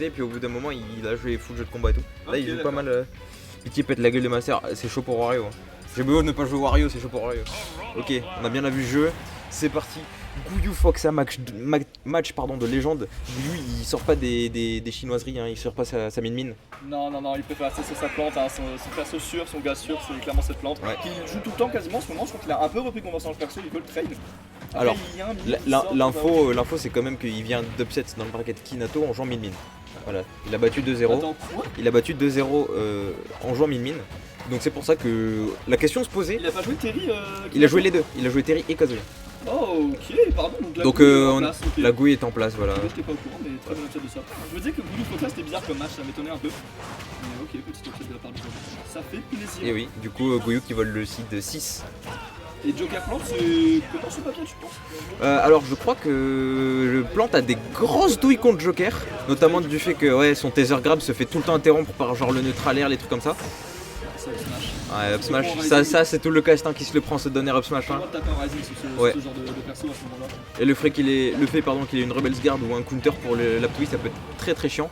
Et puis au bout d'un moment, il a joué full jeu de combat et tout. Là, Ok, il joue pas d'accord. mal. Pitié pète la gueule de Master, c'est chaud pour Wario. Hein. J'ai beau ne pas jouer Wario, c'est chaud pour Wario. Ok, on a bien vu le jeu. C'est parti. Gouyu Foxa match pardon, de légende. Gouyu il sort pas des chinoiseries, hein, il sort pas sa mine. Non, il préfère rester sur sa plante, hein, son perso sûr, son gars sûr, c'est clairement cette plante. Ouais. Qui joue tout le temps quasiment en ce moment, je crois qu'il a un peu repris confiance en le perso, il veut le train. Après, Alors, il y a un mine qui sort, l'info c'est quand même qu'il vient d'upset dans le bracket Kinato en jouant mine. Voilà, il a battu 2-0. Attends, quoi? Il a battu 2-0 en jouant mine. Donc c'est pour ça que la question se posait. Il a pas joué Terry Il a joué les deux, il a joué Terry et Kazuya. Oh, ok, pardon, donc Donc la Gouille est en place, ok. la Gouille est en place, voilà. J'étais pas au courant, mais très bon upset de ça. Je me disais que Gouille Foxa c'était bizarre comme match, ça m'étonnait un peu. Mais ok, petit upset de la part du joueur. Ça fait plaisir. Et oui, du coup Gouyu qui vole le site de 6. Et Joker Plante, c'est comment ce papier, tu penses? Alors je crois que le Plante a des grosses douilles contre Joker, notamment du fait que ouais, son taser grab se fait tout le temps interrompre par genre le neutral air, les trucs comme ça. C'est Up Smash. Ouais, up smash, ça c'est tout le casting qui se le prend ce donner up smash. J'ai le Hein. droit de taper un Rising sur ce Ouais. genre de perso à ce moment-là. Et le fait qu'il ait une Rebel's Guard ou un counter pour l'ap twist, ça peut être très chiant.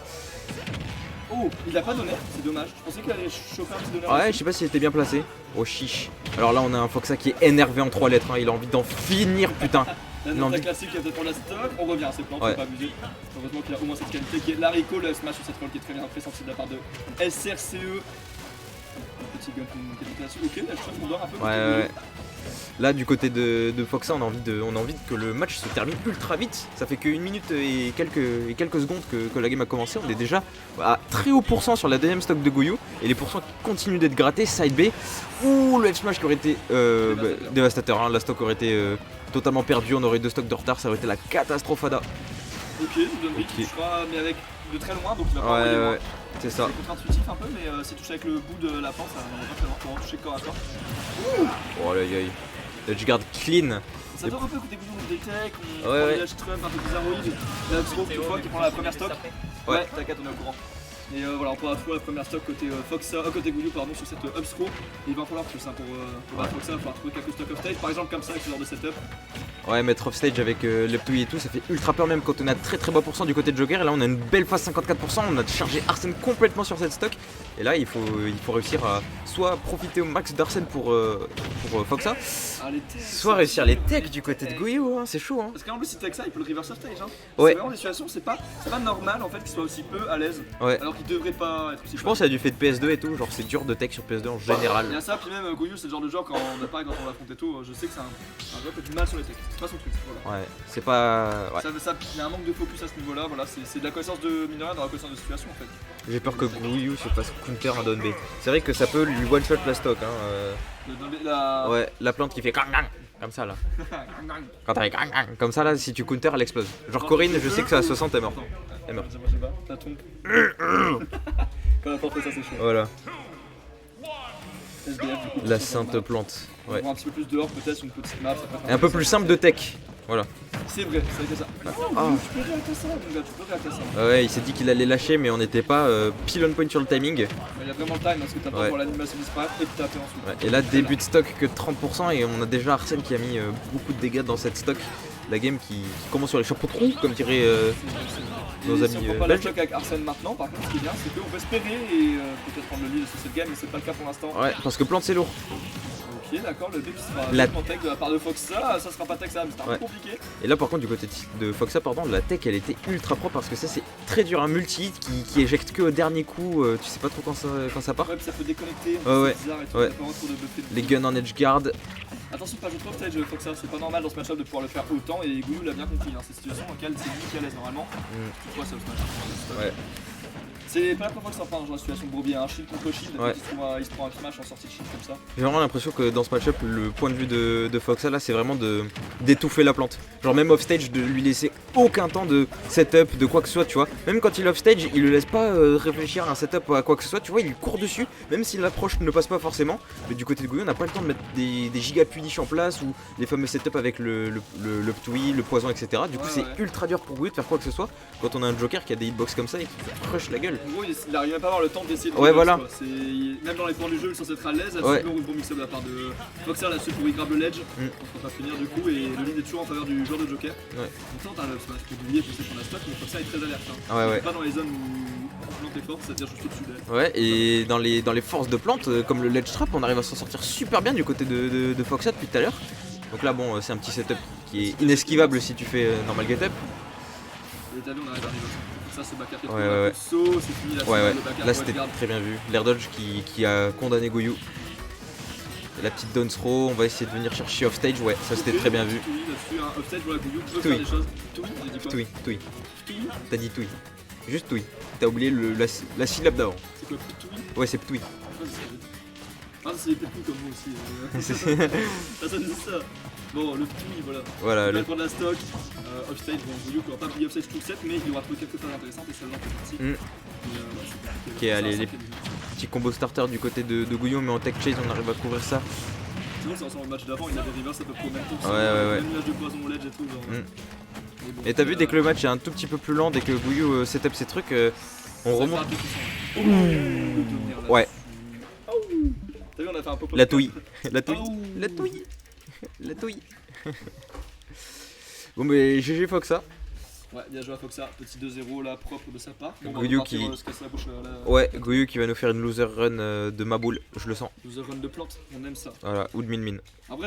Oh, il l'a pas donné, c'est dommage. Je pensais qu'il allait choper un petit donneur. Ouais, je sais pas s'il était bien placé. Oh chiche. Alors là on a un Foxa qui est énervé en 3 lettres, hein. Il a envie d'en finir putain. La Non, note mais- classique qui a peut-être pour la stock, on revient à ses plans, Ouais. faut pas abuser. Heureusement qu'il a au moins cette qualité qui est la Rico, le smash sur cette roll qui est très bien pressenti de la part de SRCE. Un petit gun qui est là-dessus. Ok, là je trouve qu'on dort un peu. Ouais. Là du côté de Foxa on a envie que le match se termine ultra vite. Ça fait que 1 minute et quelques secondes que la game a commencé. On est déjà à très haut pourcent sur la deuxième stock de Gouyu. Et les pourcents continuent d'être grattés. Side B. Ouh, le F-Smash qui aurait été dévastateur. Hein. La stock aurait été totalement perdue. On aurait 2 stocks de retard. Ça aurait été la catastrophada. Ok, Don Rick qui touchera, mais avec de très loin, donc il va pas envoyer loin. Ouais, c'est ça. C'est contre-intuitif un peu, mais c'est touché avec le bout de la pente, ça va pas très loin. Comment toucher corps à corps. Oh là aïe. Edge guard clean. Ça doit un peu côté Gouillou, on détech, on Ouais, prend ouais. des H-Trump un peu bizarroïdes. Là, Xro, tu vois, qui prend la première stock. Ouais. T'inquiète, on est au courant. Et voilà, on pourra trouver la première stock côté côté Gouillou, pardon, sur cette upscro. Et il va falloir plus, hein, pour Foxa, il va falloir trouver quelques stocks off stage, par exemple comme ça avec ce genre de setup. Ouais, mettre off stage avec l'Uptui et tout, ça fait ultra peur même quand on a très bas pourcent du côté de Joker. Et là, on a une belle phase 54%. On a chargé Arsène complètement sur cette stock. Et là, il faut réussir à soit profiter au max d'Arsène pour Foxa, Ah, les techs, soit réussir les techs du côté de Gouyu. Hein, c'est chaud. Hein. Parce qu'en plus, si tech ça, il peut le reverse off stage. Hein. Ouais. C'est vraiment des situations, c'est pas normal en fait qu'il soit aussi peu à l'aise. Ouais. Alors qu'il devrait pas être aussi Je pense qu'il y a du fait de PS2 et tout. Genre, c'est dur de tech sur PS2 en général. Il y a ça, puis même Gouillou, c'est le genre de joueur quand on l'affronte et tout, je sais que c'est un joueur qui a du mal sur les techs. C'est pas son truc. Voilà. Ouais, c'est pas. Ouais. Il y a un manque de focus à ce niveau-là, voilà, c'est de la connaissance de mineur dans la connaissance de situation en fait. J'ai peur que Gouyu se fasse counter un down B. C'est vrai que ça peut lui one shot la stock. Hein. Ouais, la plante qui fait gang gang, comme ça là. Quand elle fait gang gang, comme ça là, si tu counter, elle explose. Genre Corinne, je sais que ça à 60, elle meurt. Elle meurt. Je sais pas, t'as ton. Quand la porte fait ça, c'est chaud. Voilà, SDF, du coup, la sur sainte map. plante. On Ouais. voit un petit peu plus dehors, peut-être, une petite map. Ça peut être Et un peu plus simple de tech. Voilà. C'est vrai, ça a été ça. Ah. Tu peux réacter ça, mon gars, tu peux réacter ça. Ouais, il s'est dit qu'il allait lâcher, mais on n'était pas pile on point sur le timing. Mais il y a vraiment le time parce que t'as pas Ouais. pour l'animation disparaître et puis t'as fait ensuite. Ouais, et là, début de stock que de 30%, et on a déjà Arsène qui a mis beaucoup de dégâts dans cette stock. La game qui commence sur les chapeaux de roue, comme dirait nos Et amis si on prend pas la belges. choc avec Arsène maintenant, par contre, ce qui est bien, c'est qu'on peut espérer et peut-être prendre le lead sur cette game, mais c'est pas le cas pour l'instant. Ouais, parce que plante c'est lourd. Ok, d'accord, le B qui sera La- en tech de la part de Foxa, ça sera pas tech ça, mais c'est un Ouais. peu compliqué. Et là par contre du côté de Foxa pardon, la tech elle était ultra propre parce que ça c'est très dur, un multi-hit qui éjecte que au dernier coup, tu sais pas trop quand ça part. Ouais, puis ça peut déconnecter, Ouais, c'est bizarre et tout, ouais. pas trop de buffet. Les guns en edge guard. Attention, pas jouer trop stage Foxa, c'est pas normal dans ce match-up de pouvoir le faire autant et Gouillou l'a bien compris, hein, ces situations dans lesquelles c'est lui qui est à l'aise normalement. C'est quoi ça au smash? Ouais. C'est pas la première fois que ça part dans la situation de Bourbier, un shield contre shield, Ouais. il se prend un smash en sortie de shield comme ça. J'ai vraiment l'impression que dans ce match-up, le point de vue de Foxa là, c'est vraiment d'étouffer la plante. Genre même off stage, de lui laisser aucun temps de setup, de quoi que ce soit, tu vois. Même quand il est off stage, il le laisse pas réfléchir à un setup ou à quoi que ce soit, tu vois, il court dessus, même si l'approche ne passe pas forcément. Mais du côté de Gouillon, on n'a pas le temps de mettre des giga punish en place ou les fameux setups avec le Ptui, le poison, etc. Du coup, Ouais, c'est ouais. ultra dur pour Gouillon de faire quoi que ce soit quand on a un Joker qui a des hitbox comme ça et qui fait crush la gueule. En gros, il arrive même pas à avoir le temps d'essayer de Ouais, reverse, voilà. quoi. Même dans les points du jeu, il est censé être à l'aise. Ouais. Là-dessus, le bon mix-up de la part de Foxer là-dessus pour il grab le ledge. On ne peut pas finir du coup, et le lead est toujours en faveur du joueur de Joker. Ouais. Pourtant, t'as le smash pour oublier pour ceux qu'on a stock, mais Foxer est très alerte. Hein. Ouais, ouais. Pas dans les zones où plante est forte, c'est-à-dire juste au-dessus d'elle. Ouais, et dans les forces de plante, comme le ledge trap, on arrive à s'en sortir super bien du côté de Foxa depuis tout à l'heure. Donc là, bon, c'est un petit setup qui est inesquivable si tu fais normal get up. Et t'as vu, on arrive à arriver. Ça, ce back up est Ouais. saut, c'est fini là. Ouais, ouais, le back up, là c'était garde. très bien vu. L'air dodge qui a condamné Goyou. Et la petite down throw, on va essayer de venir chercher off stage, ouais, ça c'était très bien vu. Toui là-dessus, hein. Offstage, voilà, Gouyou peut Toui. faire des choses. Toui, j'ai dit quoi? Toui, Toui. Toui. T'as dit Toui. Juste Toui. T'as oublié la syllabe d'avant. C'est quoi, Toui? Ouais, c'est Toui. Ah, c'est des petits comme moi aussi. Personne dit ça. Bon, le Toui, voilà. Voilà, Il va le prendre la stock. Offstage, bon, Gouyou pourra pas plier offstage tout le set, mais il aura trouvé quelques phases intéressantes et celle-là fait partie. Ok, allez, les petits combos starter du côté de Gouyou, mais en tech chase, on arrive à couvrir ça. Sinon, c'est ensemble le match d'avant, il a des reverses à peu près au même temps. Ouais. Même l'âge de poison au ledge et tout. Genre. Mais bon, Et t'as vu, dès que le match est un tout petit peu plus lent, dès que Gouyou setup ses trucs, on remonte. Ouais. T'as vu, on a fait un pop-up. La touille. La touille. Ouh. La touille. La touille. Bon, mais GG Foxa. Ouais, bien joué à Foxa, petit 2-0 là, propre de sa part. Bon, Gouyou on va partir, qui- se casser la bouche là. Ouais, Gouyou qui va nous faire une loser run de Maboule, je le sens. Loser run de plante, on aime ça. Voilà, ou de Min Min. En vrai,